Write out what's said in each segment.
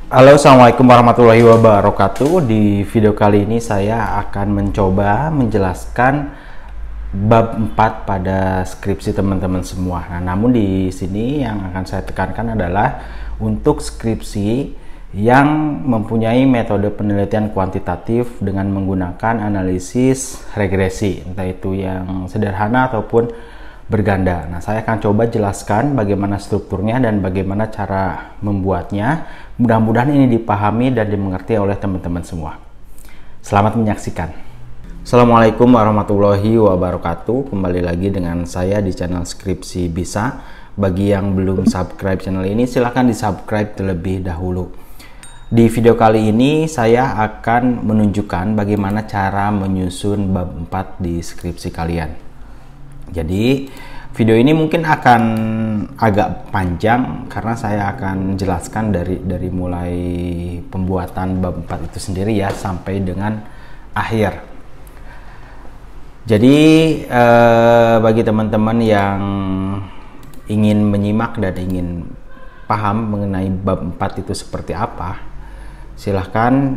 Halo, assalamualaikum warahmatullahi wabarakatuh. Di video kali ini saya akan mencoba menjelaskan bab 4 pada skripsi teman-teman semua. Nah, namun di sini yang akan saya tekankan adalah untuk skripsi yang mempunyai metode penelitian kuantitatif dengan menggunakan analisis regresi, entah itu yang sederhana ataupun berganda. Nah, saya akan coba jelaskan bagaimana strukturnya dan bagaimana cara membuatnya. Mudah-mudahan ini dipahami dan dimengerti oleh teman-teman semua. Selamat menyaksikan. Assalamualaikum warahmatullahi wabarakatuh. Kembali lagi dengan saya di channel Skripsi Bisa. Bagi yang belum subscribe channel ini, silahkan di subscribe terlebih dahulu. Di video kali ini saya akan menunjukkan bagaimana cara menyusun bab 4 di skripsi kalian. Jadi video ini mungkin akan agak panjang karena saya akan jelaskan dari mulai pembuatan bab 4 itu sendiri ya sampai dengan akhir. Jadi bagi teman-teman yang ingin menyimak dan ingin paham mengenai bab 4 itu seperti apa, silahkan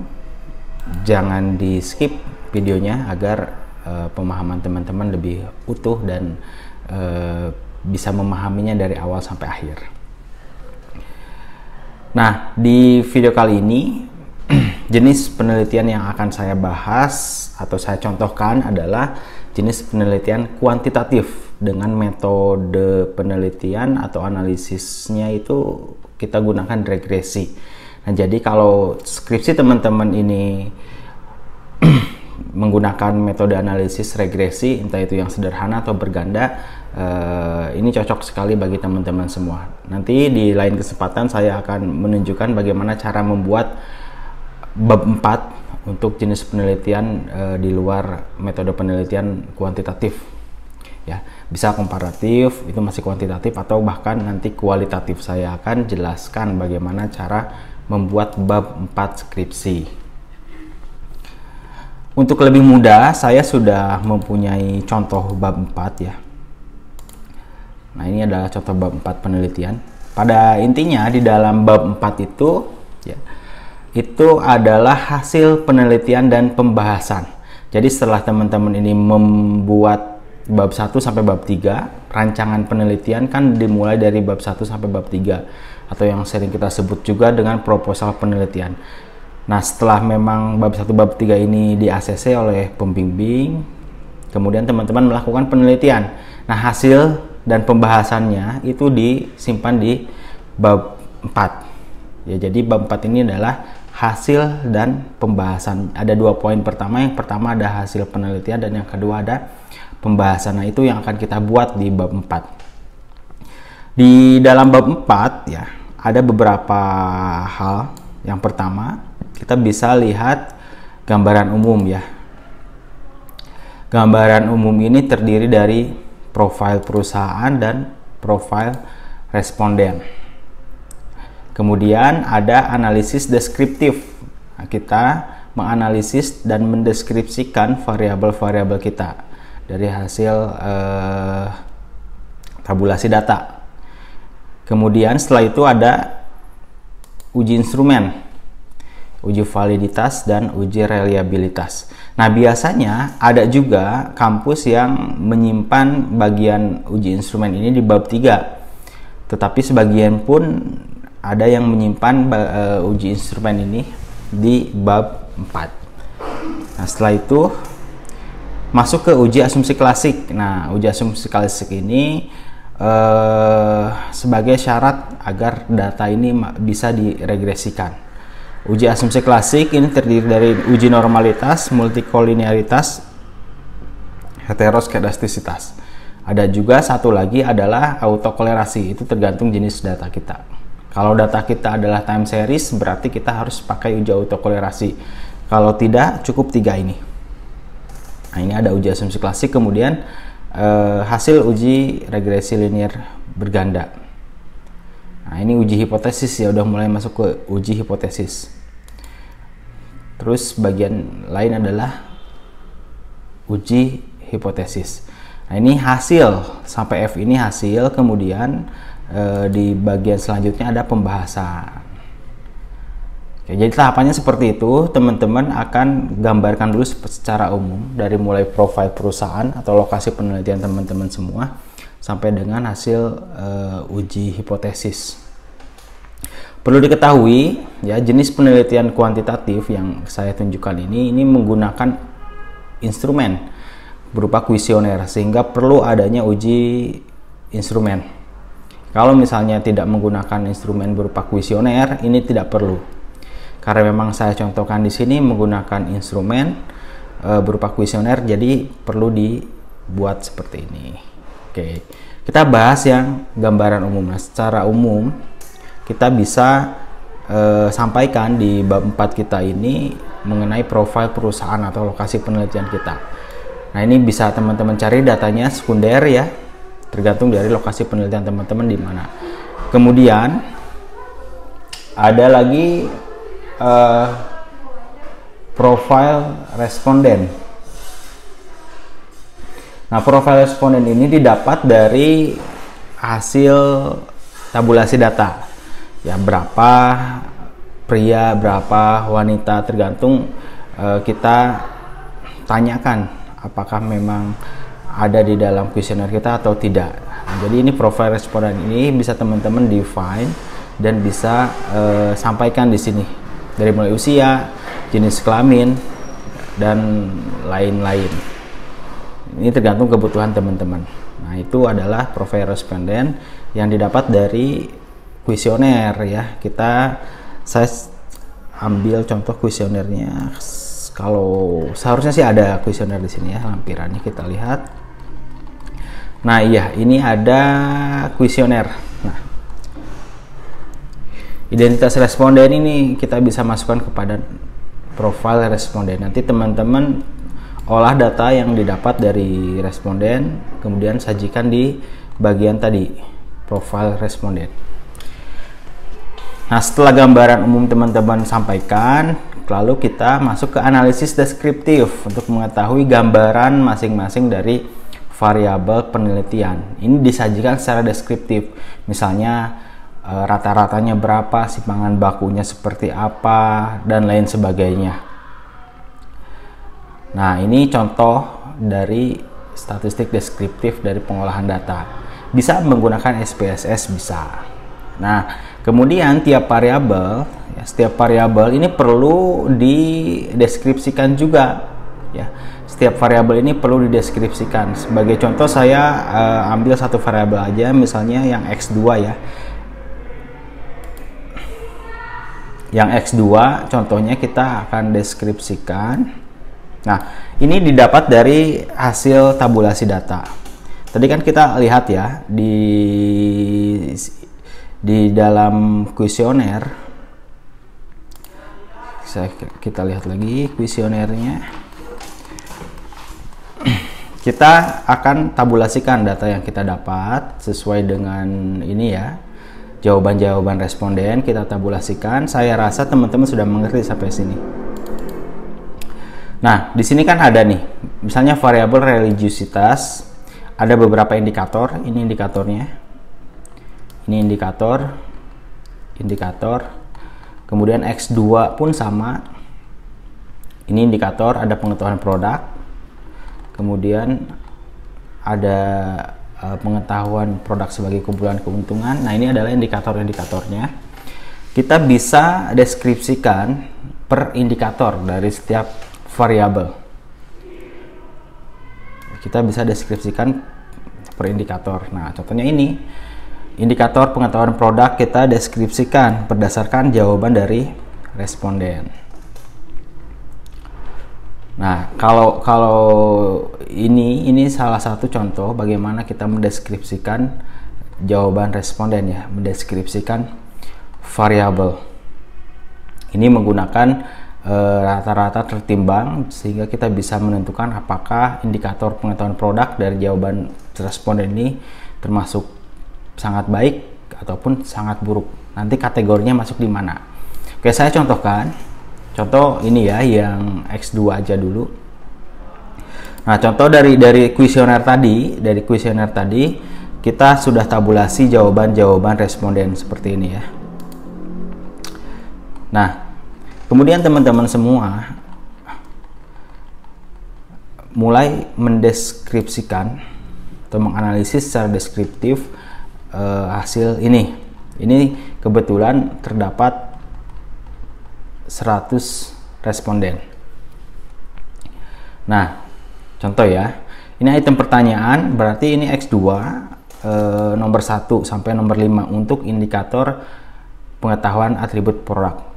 jangan di skip videonya agar pemahaman teman-teman lebih utuh dan bisa memahaminya dari awal sampai akhir. Nah, di video kali ini jenis penelitian yang akan saya bahas atau saya contohkan adalah jenis penelitian kuantitatif dengan metode penelitian atau analisisnya itu kita gunakan regresi. Nah, jadi kalau skripsi teman-teman ini menggunakan metode analisis regresi, entah itu yang sederhana atau berganda, ini cocok sekali bagi teman-teman semua. Nanti di lain kesempatan saya akan menunjukkan bagaimana cara membuat bab 4 untuk jenis penelitian di luar metode penelitian kuantitatif. Ya, bisa komparatif, itu masih kuantitatif, atau bahkan nanti kualitatif. Saya akan jelaskan bagaimana cara membuat bab 4 skripsi. Untuk lebih mudah, saya sudah mempunyai contoh bab 4 ya. Nah, ini adalah contoh bab 4 penelitian. Pada intinya di dalam bab 4 itu ya, itu adalah hasil penelitian dan pembahasan. Jadi setelah teman-teman ini membuat bab 1 sampai bab 3, rancangan penelitian kan dimulai dari bab 1 sampai bab 3 atau yang sering kita sebut juga dengan proposal penelitian. Nah, setelah memang bab 1 bab 3 ini di ACC oleh pembimbing, kemudian teman-teman melakukan penelitian. Nah, hasil dan pembahasannya itu disimpan di bab 4. Ya, jadi bab 4 ini adalah hasil dan pembahasan. Ada 2 poin pertama. Yang pertama ada hasil penelitian dan yang kedua ada pembahasan. Nah, itu yang akan kita buat di bab 4. Di dalam bab 4 ya, ada beberapa hal. Yang pertama, kita bisa lihat gambaran umum ya. Gambaran umum ini terdiri dari profil perusahaan dan profil responden. Kemudian ada analisis deskriptif. Nah, kita menganalisis dan mendeskripsikan variabel-variabel kita dari hasil tabulasi data. Kemudian setelah itu ada uji instrumen, uji validitas, dan uji reliabilitas. Nah, biasanya ada juga kampus yang menyimpan bagian uji instrumen ini di bab 3. Tetapi sebagian pun ada yang menyimpan uji instrumen ini di bab 4. Nah, setelah itu masuk ke uji asumsi klasik. Nah, uji asumsi klasik ini sebagai syarat agar data ini bisa diregresikan. Uji asumsi klasik ini terdiri dari uji normalitas, multikolinearitas, heteroskedastisitas. Ada juga satu lagi adalah autokolerasi, itu tergantung jenis data kita. Kalau data kita adalah time series, berarti kita harus pakai uji autokolerasi. Kalau tidak, cukup 3 ini. Nah, ini ada uji asumsi klasik, kemudian hasil uji regresi linear berganda. Nah, ini uji hipotesis ya, udah mulai masuk ke uji hipotesis. Terus bagian lain adalah uji hipotesis. Nah, ini hasil sampai F ini hasil, kemudian di bagian selanjutnya ada pembahasan. Oke, jadi tahapannya seperti itu. Teman-teman akan gambarkan dulu secara umum dari mulai profil perusahaan atau lokasi penelitian teman-teman semua sampai dengan hasil uji hipotesis. Perlu diketahui ya, jenis penelitian kuantitatif yang saya tunjukkan ini menggunakan instrumen berupa kuesioner, sehingga perlu adanya uji instrumen. Kalau misalnya tidak menggunakan instrumen berupa kuesioner, ini tidak perlu. Karena memang saya contohkan di sini menggunakan instrumen berupa kuesioner, jadi perlu dibuat seperti ini. Oke, kita bahas yang gambaran umum. Nah, secara umum kita bisa sampaikan di bab 4 kita ini mengenai profil perusahaan atau lokasi penelitian kita. Nah, ini bisa teman-teman cari datanya sekunder ya, tergantung dari lokasi penelitian teman-teman di mana. Kemudian ada lagi profil responden. Nah, profil responden ini didapat dari hasil tabulasi data. Ya, berapa pria, berapa wanita, tergantung kita tanyakan apakah memang ada di dalam kuesioner kita atau tidak. Nah, jadi ini profil responden ini bisa teman-teman define dan bisa sampaikan di sini dari mulai usia, jenis kelamin, dan lain-lain. Ini tergantung kebutuhan teman-teman. Nah, itu adalah profil responden yang didapat dari kuesioner ya. Saya ambil contoh kuesionernya. Kalau seharusnya sih ada kuesioner di sini ya, lampirannya kita lihat. Nah, iya, ini ada kuesioner. Nah, identitas responden ini kita bisa masukkan kepada profil responden. Nanti teman-teman olah data yang didapat dari responden, kemudian sajikan di bagian tadi, profil responden. Nah, setelah gambaran umum teman-teman sampaikan, lalu kita masuk ke analisis deskriptif untuk mengetahui gambaran masing-masing dari variabel penelitian. Ini disajikan secara deskriptif, misalnya rata-ratanya berapa, simpangan bakunya seperti apa, dan lain sebagainya. Nah, ini contoh dari statistik deskriptif dari pengolahan data. Bisa menggunakan SPSS, bisa. Nah, kemudian setiap variabel ini perlu dideskripsikan juga ya. Setiap variabel ini perlu dideskripsikan. Sebagai contoh, saya ambil satu variabel aja, misalnya yang X2 ya. Yang X2 contohnya kita akan deskripsikan. Nah, ini didapat dari hasil tabulasi data. Tadi kan kita lihat ya, di dalam kuesioner, kita lihat lagi kuesionernya. Kita akan tabulasikan data yang kita dapat sesuai dengan ini ya, jawaban-jawaban responden kita tabulasikan. Saya rasa teman-teman sudah mengerti sampai sini. Nah, di sini kan ada nih, misalnya variabel religiusitas, ada beberapa indikator. Ini indikatornya, ini indikator. Kemudian X2 pun sama. Ini indikator, ada pengetahuan produk. Kemudian ada pengetahuan produk sebagai kumpulan keuntungan. Nah, ini adalah indikator-indikatornya. Kita bisa deskripsikan per indikator dari setiap variabel. Kita bisa deskripsikan per indikator. Nah, contohnya ini indikator pengetahuan produk, kita deskripsikan berdasarkan jawaban dari responden. Nah, kalau ini salah satu contoh bagaimana kita mendeskripsikan jawaban responden ya, mendeskripsikan variabel. Ini menggunakan rata-rata tertimbang sehingga kita bisa menentukan apakah indikator pengetahuan produk dari jawaban responden ini termasuk sangat baik ataupun sangat buruk. Nanti kategorinya masuk di mana. Oke, saya contohkan. Contoh ini ya, yang X2 aja dulu. Nah, contoh dari kuesioner tadi, kita sudah tabulasi jawaban-jawaban responden seperti ini ya. Nah, Kemudian teman-teman semua mulai mendeskripsikan atau menganalisis secara deskriptif hasil ini. Ini kebetulan terdapat 100 responden. Nah, contoh ya, ini item pertanyaan, berarti ini X2 nomor 1 sampai nomor 5 untuk indikator pengetahuan atribut produk.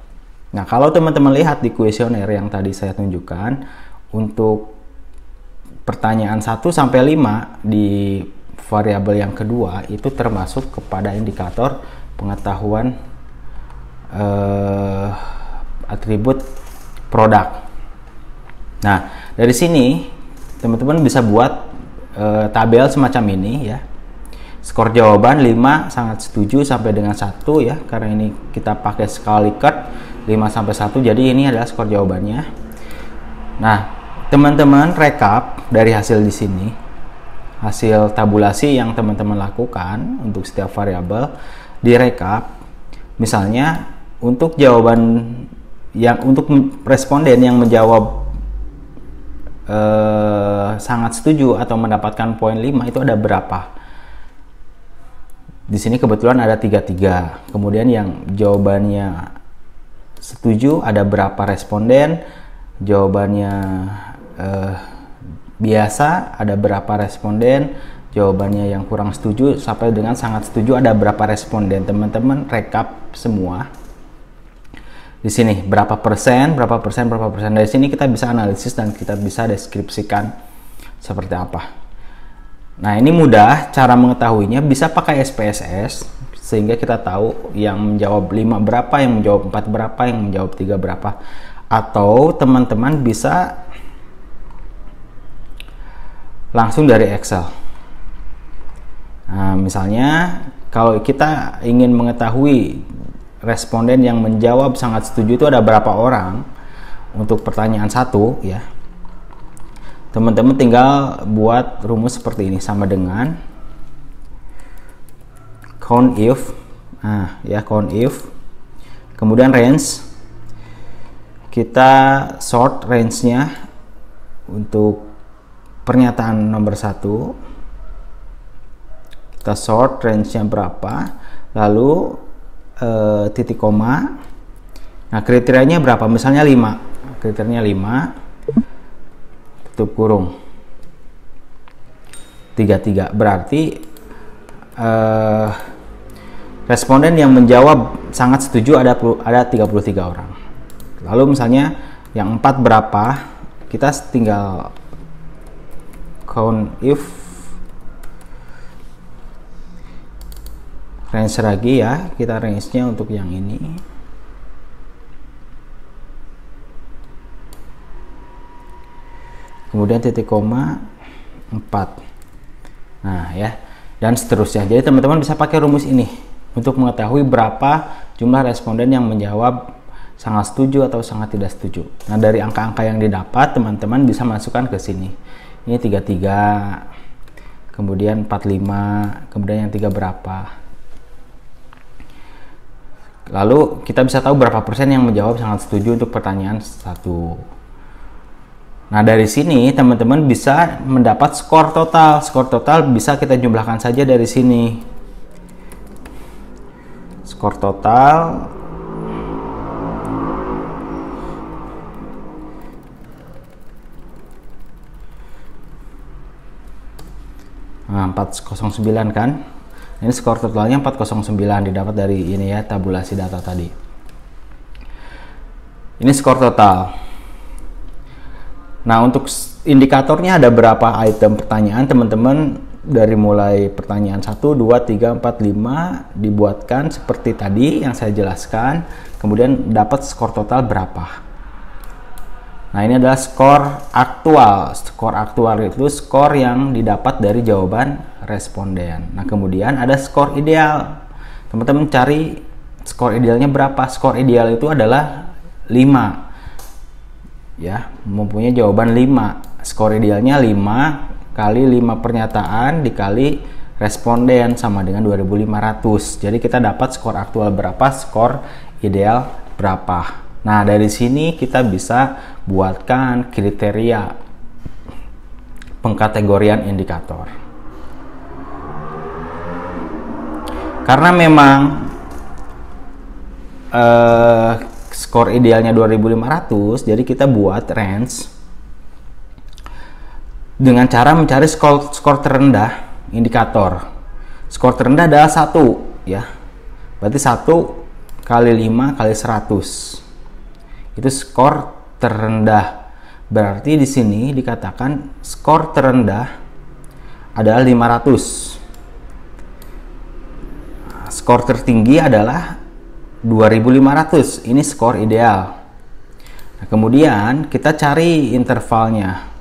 Nah, kalau teman-teman lihat di kuesioner yang tadi saya tunjukkan, untuk pertanyaan 1 sampai 5 di variabel yang kedua itu termasuk kepada indikator pengetahuan atribut produk. Nah, dari sini teman-teman bisa buat tabel semacam ini ya. Skor jawaban 5 sangat setuju sampai dengan 1 ya, karena ini kita pakai skala Likert 5 sampai 1, jadi ini adalah skor jawabannya. Nah, teman-teman rekap dari hasil di sini, hasil tabulasi yang teman-teman lakukan untuk setiap variabel direkap. Misalnya untuk jawaban yang untuk responden yang menjawab sangat setuju atau mendapatkan poin 5 itu ada berapa? Di sini kebetulan ada 33. Kemudian yang jawabannya setuju ada berapa responden, jawabannya biasa ada berapa responden, jawabannya yang kurang setuju sampai dengan sangat setuju ada berapa responden. Teman-teman rekap semua di sini berapa persen. Dari sini kita bisa analisis dan kita bisa deskripsikan seperti apa. Nah, ini mudah cara mengetahuinya, bisa pakai SPSS sehingga kita tahu yang menjawab 5 berapa, yang menjawab 4 berapa, yang menjawab 3 berapa. Atau teman-teman bisa langsung dari Excel. Nah, misalnya kalau kita ingin mengetahui responden yang menjawab sangat setuju itu ada berapa orang untuk pertanyaan 1 ya, teman-teman tinggal buat rumus seperti ini, sama dengan count if, count if, kemudian range, kita sort range-nya untuk pernyataan nomor 1, kita sort range-nya berapa, lalu titik koma. Nah, kriterianya berapa? Misalnya 5, kriterianya 5, tutup kurung 33, berarti responden yang menjawab sangat setuju ada 33 orang. Lalu misalnya yang 4 berapa, kita tinggal count if range lagi ya, kita range-nya untuk yang ini. Kemudian titik koma 4. Nah ya, dan seterusnya. Jadi teman-teman bisa pakai rumus ini untuk mengetahui berapa jumlah responden yang menjawab sangat setuju atau sangat tidak setuju. Nah, dari angka-angka yang didapat teman-teman bisa masukkan ke sini. Ini 33, kemudian 45, kemudian yang 3 berapa. Lalu kita bisa tahu berapa persen yang menjawab sangat setuju untuk pertanyaan 1. Nah, dari sini teman-teman bisa mendapat skor total. Skor total bisa kita jumlahkan saja dari sini. Skor total nah, 409 kan. Ini skor totalnya 409 didapat dari ini ya, tabulasi data tadi. Ini skor total. Nah, untuk indikatornya ada berapa item pertanyaan, teman-teman dari mulai pertanyaan 1, 2, 3, 4, 5 dibuatkan seperti tadi yang saya jelaskan, kemudian dapat skor total berapa. Nah, ini adalah skor aktual. Skor aktual itu skor yang didapat dari jawaban responden. Nah, kemudian ada skor ideal. Teman-teman cari skor idealnya berapa. Skor ideal itu adalah 5. Ya, mempunyai jawaban 5. Skor idealnya 5 kali 5 pernyataan dikali responden sama dengan 2500. Jadi kita dapat skor aktual berapa, skor ideal berapa. Nah, dari sini kita bisa buatkan kriteria pengkategorian indikator. Karena memang skor idealnya 2500, jadi kita buat range dengan cara mencari skor terendah indikator. Skor terendah adalah 1 ya. Berarti 1 kali 5 kali 100. Itu skor terendah. Berarti di sini dikatakan skor terendah adalah 500. Skor tertinggi adalah 2500. Ini skor ideal. Nah, kemudian kita cari intervalnya.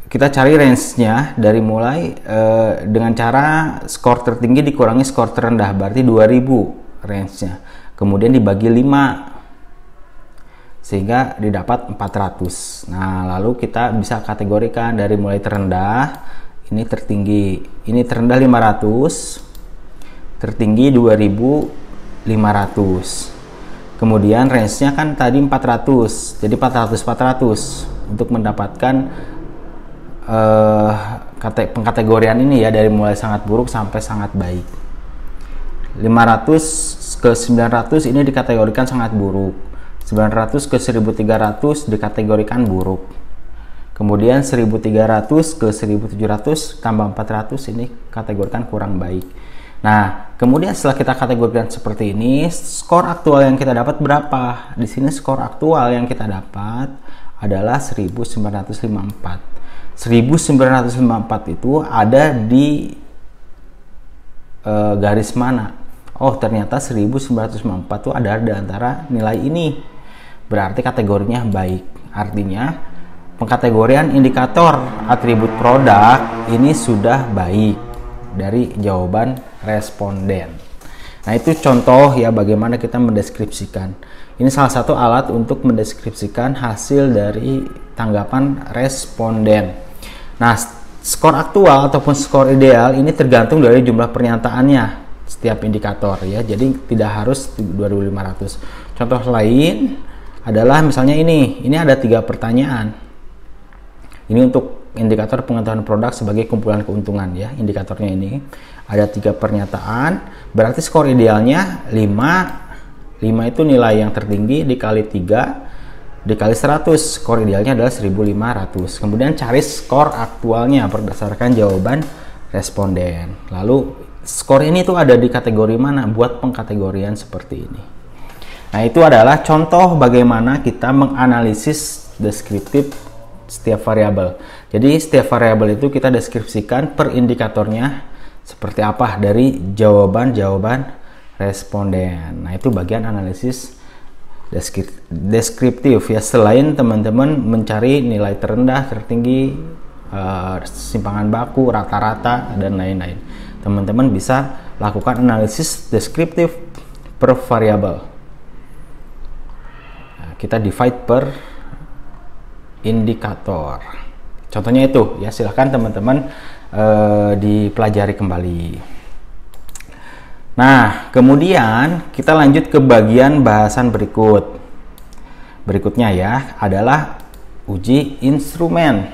Kita cari range-nya dari mulai dengan cara skor tertinggi dikurangi skor terendah, berarti 2000 range-nya. Kemudian dibagi 5 sehingga didapat 400. Nah, lalu kita bisa kategorikan dari mulai terendah, ini tertinggi, ini terendah 500, tertinggi 2500. Kemudian range-nya kan tadi 400, jadi 400 untuk mendapatkan pengkategorian ini ya, dari mulai sangat buruk sampai sangat baik. 500 ke 900 ini dikategorikan sangat buruk. 900 ke 1300 dikategorikan buruk. Kemudian 1300 ke 1700 tambah 400 ini kategorikan kurang baik. Nah, kemudian setelah kita kategorikan seperti ini, skor aktual yang kita dapat berapa? Di sini skor aktual yang kita dapat adalah 1954. 1954 itu ada di garis mana? Oh, ternyata 1954 itu ada di antara nilai ini. Berarti kategorinya baik. Artinya pengkategorian indikator atribut produk ini sudah baik dari jawaban responden. Nah, itu contoh ya bagaimana kita mendeskripsikan. Ini salah satu alat untuk mendeskripsikan hasil dari tanggapan responden. Nah, skor aktual ataupun skor ideal ini tergantung dari jumlah pernyataannya setiap indikator ya, jadi tidak harus 2500. Contoh lain adalah misalnya ini ada 3 pertanyaan. Ini untuk indikator pengetahuan produk sebagai kumpulan keuntungan ya, indikatornya ini ada 3 pernyataan, berarti skor idealnya 5 itu nilai yang tertinggi dikali 3 dikali 100, skor idealnya adalah 1500. Kemudian cari skor aktualnya berdasarkan jawaban responden. Lalu skor ini tuh ada di kategori mana? Buat pengkategorian seperti ini. Nah, itu adalah contoh bagaimana kita menganalisis deskriptif setiap variabel. Jadi setiap variabel itu kita deskripsikan per indikatornya seperti apa dari jawaban-jawaban responden. Nah, itu bagian analisis deskriptif ya. Selain teman-teman mencari nilai terendah, tertinggi, simpangan baku, rata-rata, dan lain-lain, teman-teman bisa lakukan analisis deskriptif per variabel. Nah, kita divide per indikator. Contohnya itu ya, silahkan teman-teman dipelajari kembali. Nah, kemudian kita lanjut ke bagian bahasan berikutnya ya, adalah uji instrumen.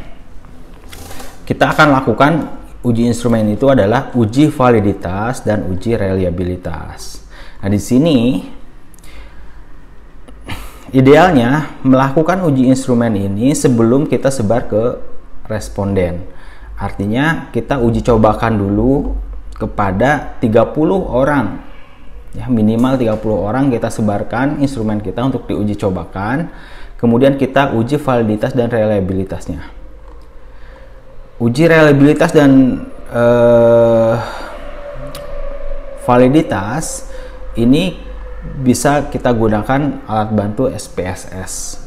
Kita akan lakukan uji instrumen itu adalah uji validitas dan uji reliabilitas. Nah, di sini idealnya melakukan uji instrumen ini sebelum kita sebar ke responden. Artinya kita uji cobakan dulu kepada 30 orang. Ya, minimal 30 orang kita sebarkan instrumen kita untuk diuji cobakan. Kemudian kita uji validitas dan reliabilitasnya. Uji reliabilitas dan validitas ini bisa kita gunakan alat bantu SPSS.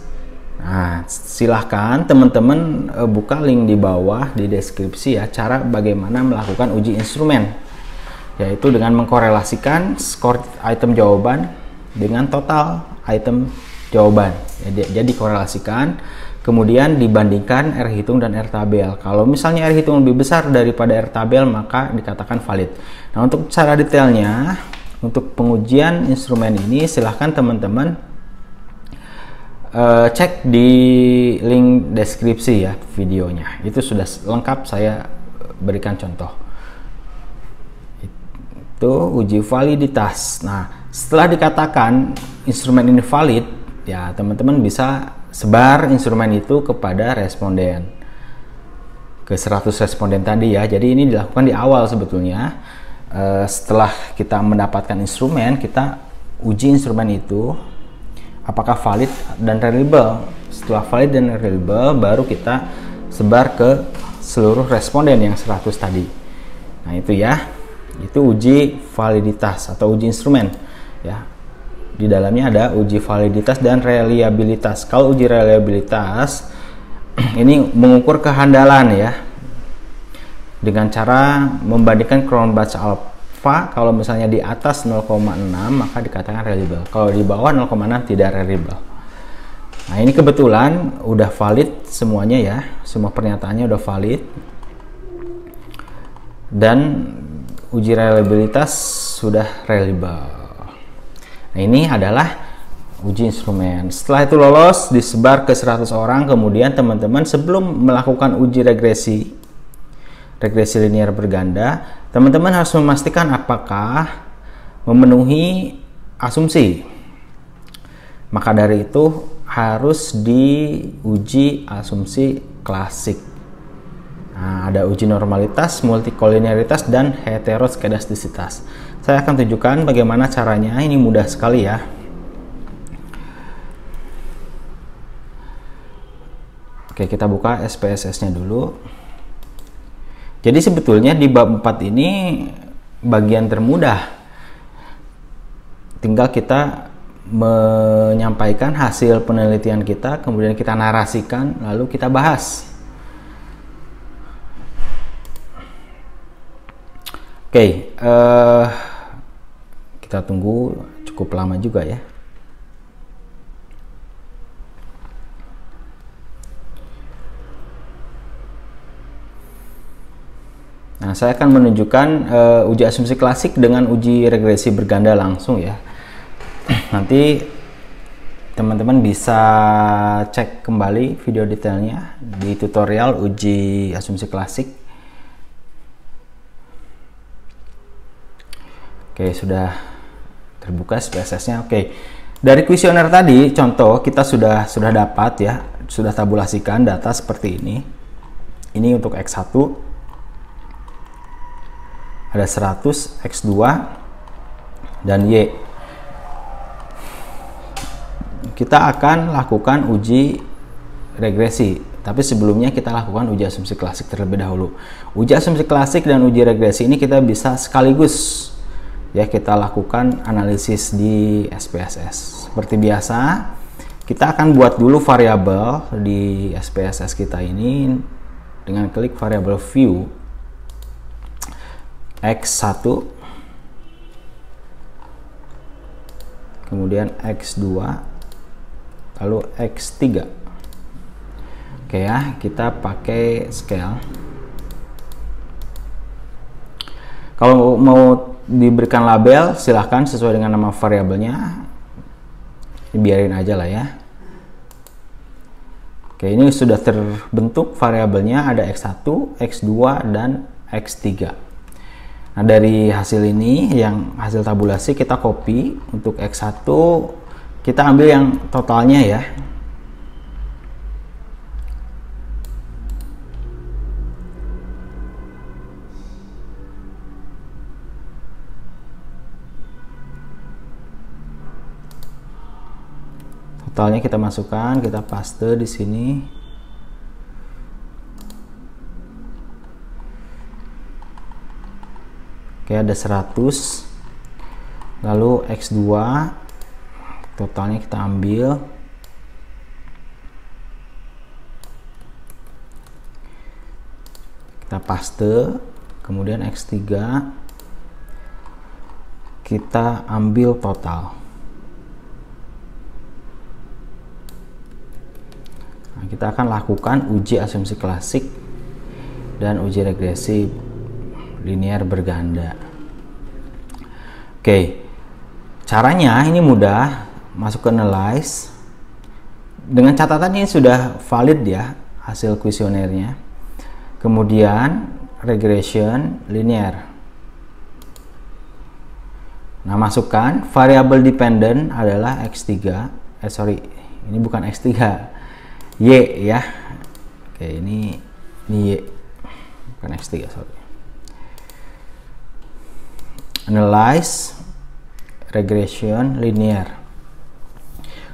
Nah, silahkan teman-teman buka link di bawah di deskripsi ya, cara bagaimana melakukan uji instrumen, yaitu dengan mengkorelasikan skor item jawaban dengan total item jawaban. Jadi korelasikan, kemudian dibandingkan R hitung dan R tabel. Kalau misalnya R hitung lebih besar daripada R tabel, maka dikatakan valid. Nah, untuk cara detailnya Untuk pengujian instrumen ini silahkan teman-teman cek di link deskripsi ya videonya. Itu sudah lengkap, saya berikan contoh. Itu uji validitas. Nah, setelah dikatakan instrumen ini valid, ya teman-teman bisa sebar instrumen itu kepada responden, ke 100 responden tadi ya. Jadi ini dilakukan di awal sebetulnya. Setelah kita mendapatkan instrumen, kita uji instrumen itu apakah valid dan reliable. Setelah valid dan reliable, baru kita sebar ke seluruh responden yang 100 tadi. Nah itu ya, itu uji validitas atau uji instrumen ya. Di dalamnya ada uji validitas dan reliabilitas. Kalau uji reliabilitas ini mengukur kehandalan ya, dengan cara membandingkan Cron batch alpha. Kalau misalnya di atas 0,6 maka dikatakan reliable, kalau di bawah 0,6 tidak reliable. Nah ini kebetulan udah valid semuanya ya, semua pernyataannya udah valid, dan uji reliabilitas sudah reliable. Nah ini adalah uji instrumen. Setelah itu lolos, disebar ke 100 orang. Kemudian teman-teman sebelum melakukan uji regresi linear berganda, teman-teman harus memastikan apakah memenuhi asumsi. Maka dari itu harus diuji asumsi klasik. Nah, ada uji normalitas, multikolinearitas, dan heteroskedastisitas. Saya akan tunjukkan bagaimana caranya. Ini mudah sekali ya. Oke, kita buka SPSS-nya dulu. Jadi sebetulnya di bab 4 ini bagian termudah. Tinggal kita menyampaikan hasil penelitian kita, kemudian kita narasikan, lalu kita bahas. Oke, kita tunggu cukup lama juga ya. Nah, saya akan menunjukkan uji asumsi klasik dengan uji regresi berganda langsung ya. Nanti teman-teman bisa cek kembali video detailnya di tutorial uji asumsi klasik. Oke, sudah terbuka SPSS-nya. Oke, dari kuesioner tadi contoh kita sudah dapat ya, sudah tabulasikan data seperti ini. Ini untuk X1 ada 100, X2 dan Y. Kita akan lakukan uji regresi, tapi sebelumnya kita lakukan uji asumsi klasik terlebih dahulu. Uji asumsi klasik dan uji regresi ini kita bisa sekaligus ya, kita lakukan analisis di SPSS. Seperti biasa, kita akan buat dulu variabel di SPSS kita ini dengan klik variabel view X1, kemudian X2, lalu X3. Oke ya, kita pakai scale. Kalau mau diberikan label silahkan sesuai dengan nama variabelnya, biarin aja lah ya. Oke, ini sudah terbentuk variabelnya, ada X1, X2 dan X3. Nah, dari hasil ini, yang hasil tabulasi kita copy. Untuk X1 kita ambil yang totalnya ya. Totalnya kita masukkan, kita paste di sini. Oke, ada 100. Lalu X2 totalnya kita ambil. Kita paste, kemudian X3 kita ambil total. Nah, kita akan lakukan uji asumsi klasik dan uji regresi linear berganda. Oke, Caranya ini mudah, masuk ke analyze. Dengan catatan ini sudah valid ya hasil kuesionernya. Kemudian regression linear. Nah, masukkan variabel dependent adalah X3. Ini bukan X3. Y ya. Oke, ini Y. Bukan X3, sorry. Analyze regression linear.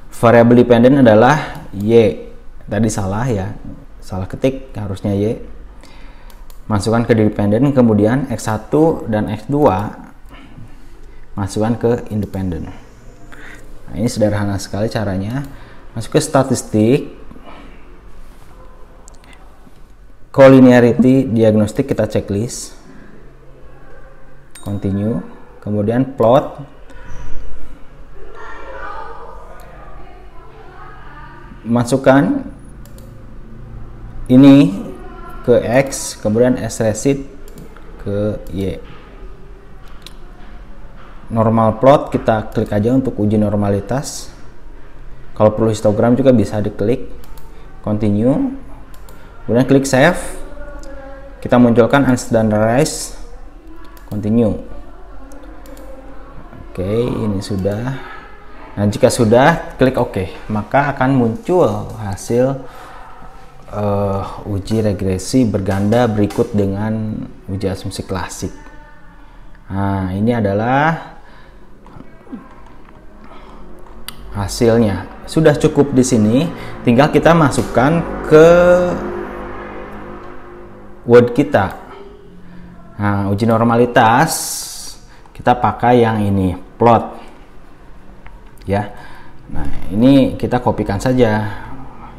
Variabel dependent adalah Y. Tadi salah ya. Salah ketik, harusnya Y. Masukkan ke dependent, kemudian X1 dan X2 masukkan ke independent. Nah, ini sederhana sekali caranya. Masuk ke statistik, collinearity diagnostik, kita checklist, continue, kemudian plot, masukkan ini ke X, kemudian S-recit ke Y. Normal plot kita klik aja untuk uji normalitas. Kalau perlu histogram juga bisa diklik, continue, kemudian klik save. Kita munculkan unstandardized, continue. Oke, ini sudah. Nah, jika sudah, klik OK, maka akan muncul hasil uji regresi berganda berikut dengan uji asumsi klasik. Nah, ini adalah hasilnya. Sudah cukup di sini, tinggal kita masukkan ke Word kita. Nah, uji normalitas kita pakai yang ini, plot. Ya. Nah, ini kita kopikan saja.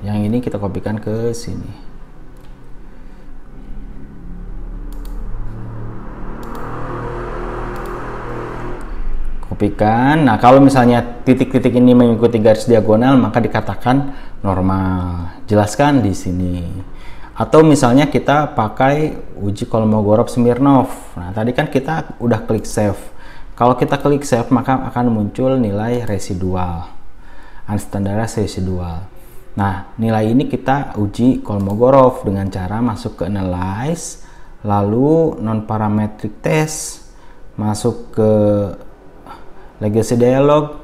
Yang ini kita kopikan ke sini. Kopikan. Nah, kalau misalnya titik-titik ini mengikuti garis diagonal, maka dikatakan normal. Jelaskan di sini. Atau misalnya kita pakai uji Kolmogorov-Smirnov. Nah, tadi kan kita udah klik save. Kalau kita klik save, maka akan muncul nilai residual, unstandardized residual. Nah, nilai ini kita uji Kolmogorov dengan cara masuk ke analyze, lalu non-parametric test, masuk ke legacy dialog,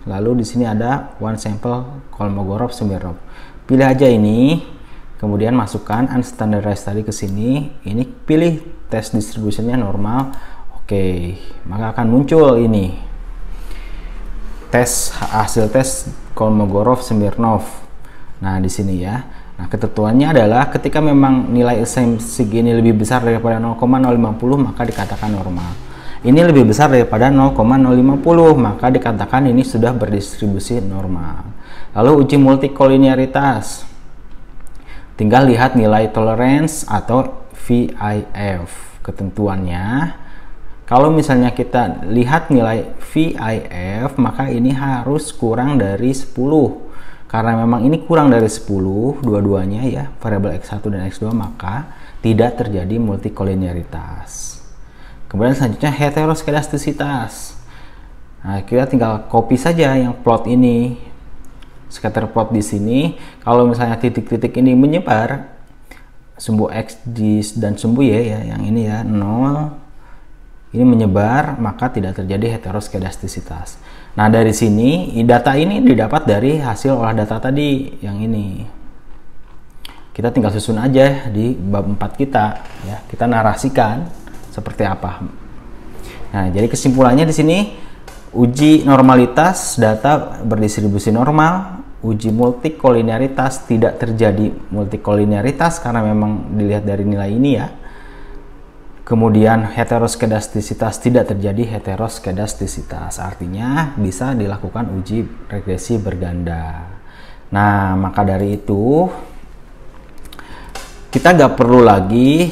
lalu di sini ada one sample Kolmogorov-Smirnov. Pilih aja ini, kemudian masukkan unstandardized tadi ke sini, ini pilih test distributionnya normal. Oke, maka akan muncul ini hasil tes Kolmogorov-Smirnov. Nah, di sini ya. Nah, ketentuannya adalah ketika memang nilai segini lebih besar daripada 0,050 maka dikatakan normal. Ini lebih besar daripada 0,050 maka dikatakan ini sudah berdistribusi normal. Lalu uji multikolinearitas. Tinggal lihat nilai tolerance atau VIF. Ketentuannya, kalau misalnya kita lihat nilai VIF, maka ini harus kurang dari 10. Karena memang ini kurang dari 10, dua-duanya ya, variabel X1 dan X2, maka tidak terjadi multikolinearitas. Kemudian selanjutnya heteroskedastisitas. Nah, kita tinggal copy saja yang plot ini. Scatter plot di sini, kalau misalnya titik-titik ini menyebar, sumbu X dan sumbu Y ya, yang ini ya, 0, ini menyebar, maka tidak terjadi heteroskedastisitas. Nah, dari sini data ini didapat dari hasil olah data tadi yang ini. Kita tinggal susun aja di bab 4 kita ya. Kita narasikan seperti apa. Nah, jadi kesimpulannya di sini uji normalitas data berdistribusi normal, uji multikolinearitas tidak terjadi multikolinearitas karena memang dilihat dari nilai ini ya. Kemudian heteroskedastisitas tidak terjadi heteroskedastisitas, artinya bisa dilakukan uji regresi berganda. Nah, maka dari itu kita nggak perlu lagi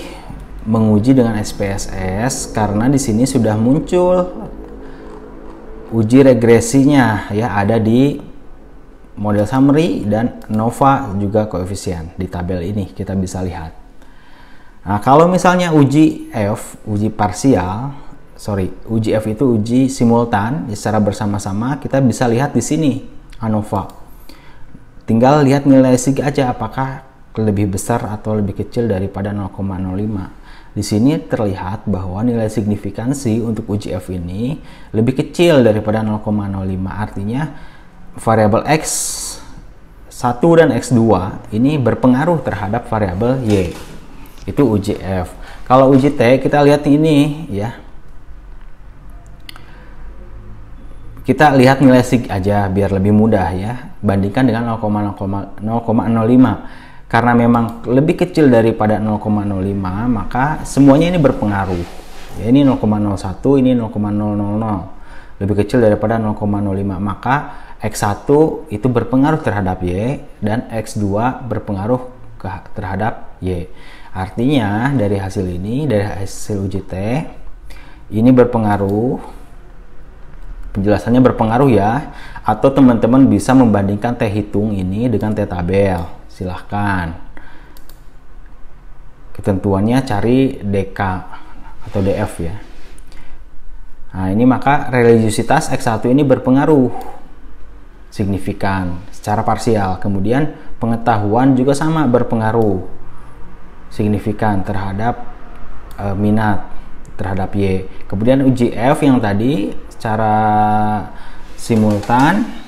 menguji dengan SPSS karena di sini sudah muncul uji regresinya ya, ada di model summary dan ANOVA juga koefisien. Di tabel ini kita bisa lihat. Nah, kalau misalnya uji F, uji parsial, uji F itu uji simultan secara bersama-sama. Kita bisa lihat di sini ANOVA. Tinggal lihat nilai sig aja apakah lebih besar atau lebih kecil daripada 0,05. Di sini terlihat bahwa nilai signifikansi untuk uji F ini lebih kecil daripada 0,05. Artinya variabel X1 dan X2 ini berpengaruh terhadap variabel Y. Itu uji F. Kalau uji T kita lihat ini ya. Kita lihat nilai sig aja biar lebih mudah ya. Bandingkan dengan 0,05. Karena memang lebih kecil daripada 0,05, maka semuanya ini berpengaruh. Ya, ini 0,01, ini 0,000. Lebih kecil daripada 0,05, maka X1 itu berpengaruh terhadap Y dan X2 berpengaruh terhadap Y. Artinya dari hasil ini, dari hasil uji T, ini berpengaruh. Penjelasannya berpengaruh ya. Atau teman-teman bisa membandingkan T hitung ini dengan T tabel. Silahkan. Ketentuannya cari DK atau DF ya. Nah ini maka religiositas X1 ini berpengaruh signifikan secara parsial. Kemudian pengetahuan juga sama berpengaruh signifikan terhadap minat terhadap Y. Kemudian uji F yang tadi secara simultan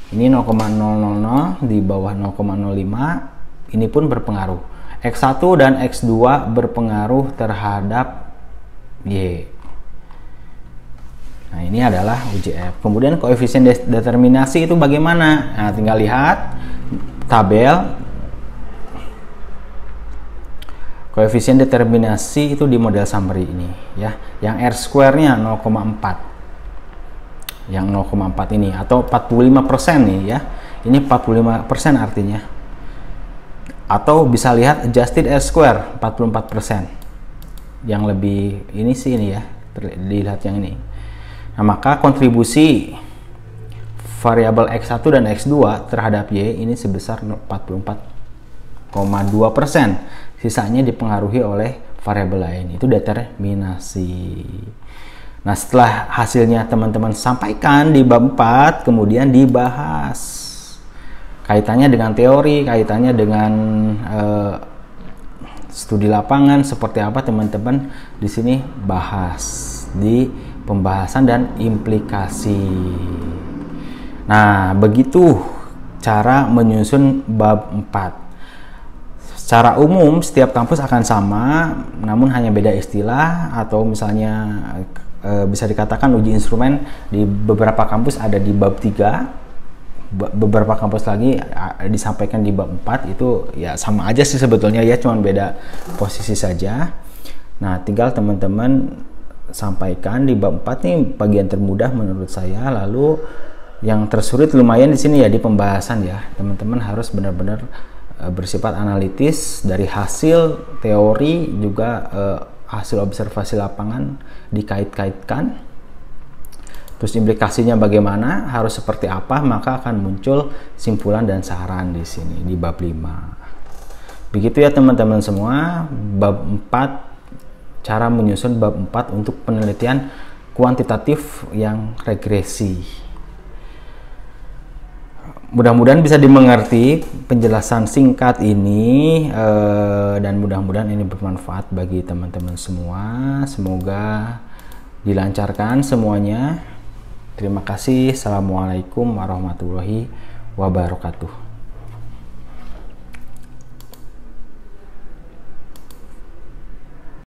ini 0,000 di bawah 0,05, ini pun berpengaruh. X1 dan X2 berpengaruh terhadap Y. Nah ini adalah uji F. Kemudian koefisien determinasi itu bagaimana? Nah tinggal lihat tabel. Koefisien determinasi itu di model summary ini ya. Yang R square-nya 0,4. Yang 0,4 ini atau 45% nih ya. Ini 45% artinya. Atau bisa lihat adjusted R square 44%. Yang lebih ini sih ini ya. Dilihat yang ini. Nah, maka kontribusi variabel X1 dan X2 terhadap Y ini sebesar 44,2%. Sisanya dipengaruhi oleh variabel lain. Itu determinasi. Nah setelah hasilnya teman-teman sampaikan di bab 4, kemudian dibahas kaitannya dengan teori, kaitannya dengan studi lapangan seperti apa teman-teman di sini bahas di pembahasan dan implikasi. Nah begitu cara menyusun bab 4. Secara umum setiap kampus akan sama, namun hanya beda istilah atau misalnya bisa dikatakan uji instrumen di beberapa kampus ada di bab 3, beberapa kampus lagi disampaikan di bab 4. Itu ya sama aja sih sebetulnya ya, cuman beda posisi saja. Nah tinggal teman-teman sampaikan di bab 4 nih bagian termudah menurut saya. Lalu yang tersulit lumayan di sini ya di pembahasan ya. Teman-teman harus benar-benar bersifat analitis dari hasil teori juga hasil observasi lapangan dikait-kaitkan, terus implikasinya bagaimana, harus seperti apa, maka akan muncul simpulan dan saran di sini di bab 5. Begitu ya teman-teman semua, bab 4, cara menyusun bab 4 untuk penelitian kuantitatif yang regresi. Mudah-mudahan bisa dimengerti penjelasan singkat ini dan mudah-mudahan ini bermanfaat bagi teman-teman semua. Semoga dilancarkan semuanya. Terima kasih. Assalamualaikum warahmatullahi wabarakatuh.